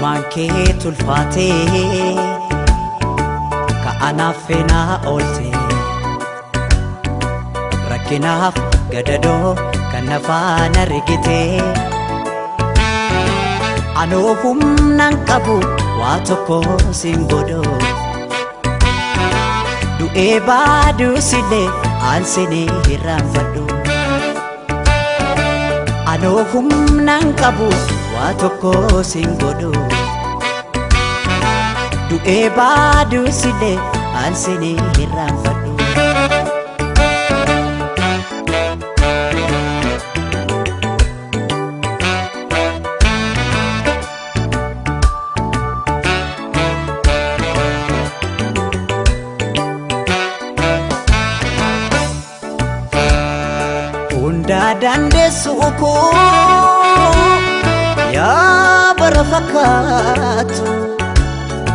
Oolmaan kee tulfaatee ka'anaaf feenaa oolte rakkinaaf gadadoo kan nafaan argitee anoo humnaan qabu waa tokko sin godhoo du'ee baaduu sillee aansinii hirraanfadhu anoo humnaan qabu waa tokko sin godhoo du'ee baaduu sillee aansinii hirraanfadhu Hundaa dandeessuu koo yaa bara fakkaatu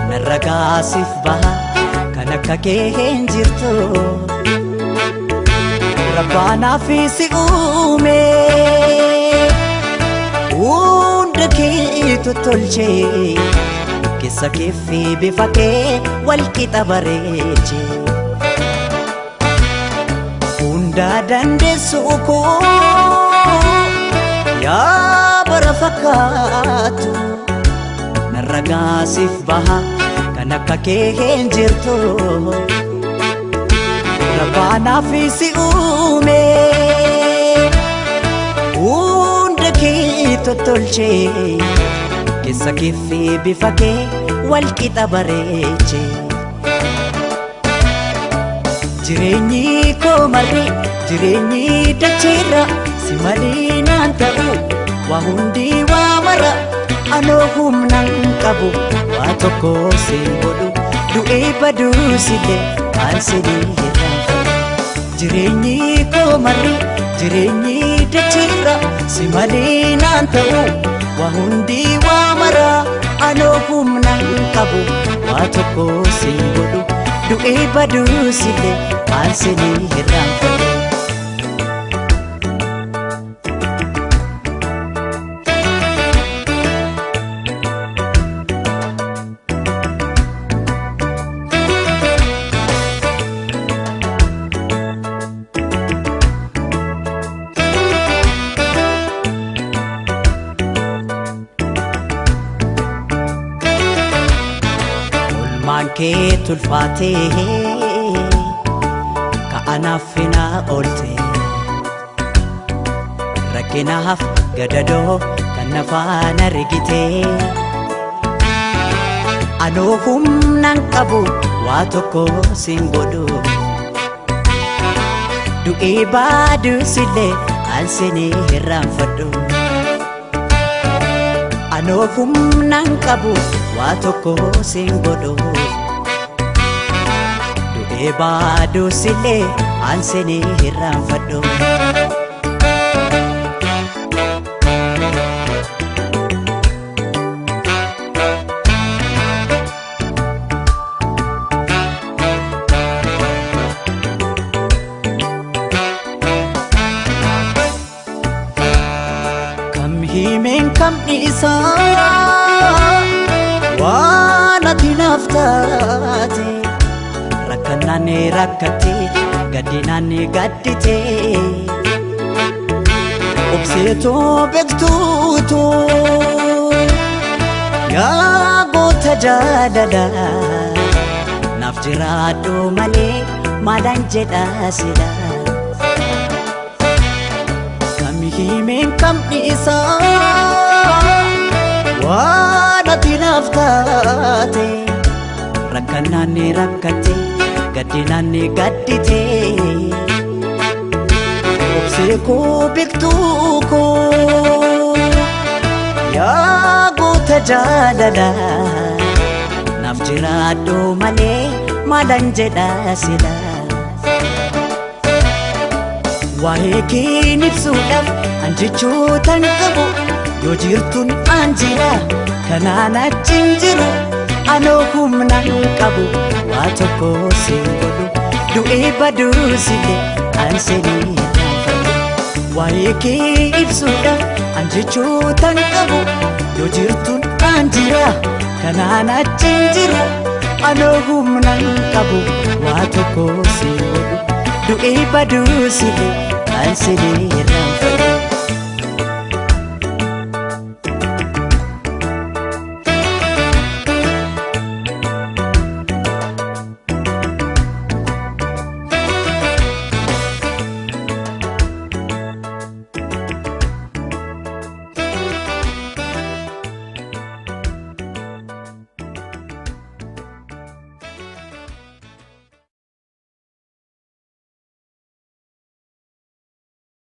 narra gaasiif baha kan akka kee hin jirtu rabbaanaaf si uume hunda kee tottolchee keessa kee fi bifa kee walqixa bareeche Hundaa dandeessuu koo yaa bara fakkaatu narra gaasiif baha kan akka kee hin jirtu rabbaanaaf si uume hunda kee tottolchee keessa kee fi bifa kee walqixa bareeche Jireenyi koo marri jireenyi dacheerra si malee naan ta'u waa hundi waa mara anoo humnaan qabu waa tokko sin godhu du'ee baduu sillee aansinii hirraanfadhu Jireenyi koo marri jireenyi dacheerra si malee naan ta'u waa hundi waa mara anoo humnaan qabu waa tokko sin godhu du'ee baduu sillee aansinii hirraanfadhu Oolmaan kee tulfaatee ka'anaaf feenaa oolte rakkinaaf gadadoo kan nafaan argitee anoo humnaan qabu waa tokko sin godhu du'ee baaduu sillee aansinii hirraanfadhu anoo humnaan qabu waa tokko sin godhu du'ee baaduu sillee aansinii hirraanfadhu Kam himeen kam dhiisaa waan ati naaf taate Rakkanaan rakkate gaddinaan gaddite obseetoo beektuutoo yaa goota jaalala naaf jiraadhu malee maalaan jedhaa sila Kam himeen kam dhiisaa waan ati naaf taate Rakkanaan rakkate gaddinaan gaddite obsee koo beektuu koo yaa goota jaalala naaf jiraadhu malee maalaan jedhaa sila waa'ee kee ibsuudhaaf an jechootan qabu yoo jirtuun an jira kanaan achiin jiru anoo humnaan qabu waa tokko sin godhu du'ee baduu sillee aansinii hirraanfadhu waa'ee kee ibsuudhaaf an jechootan qabu yoo jirtuun kanaan jira kanaan achiin jiru anoo humnan qabu waa tokko si godhu du'ee baduu silee kan silee irraan fadhu.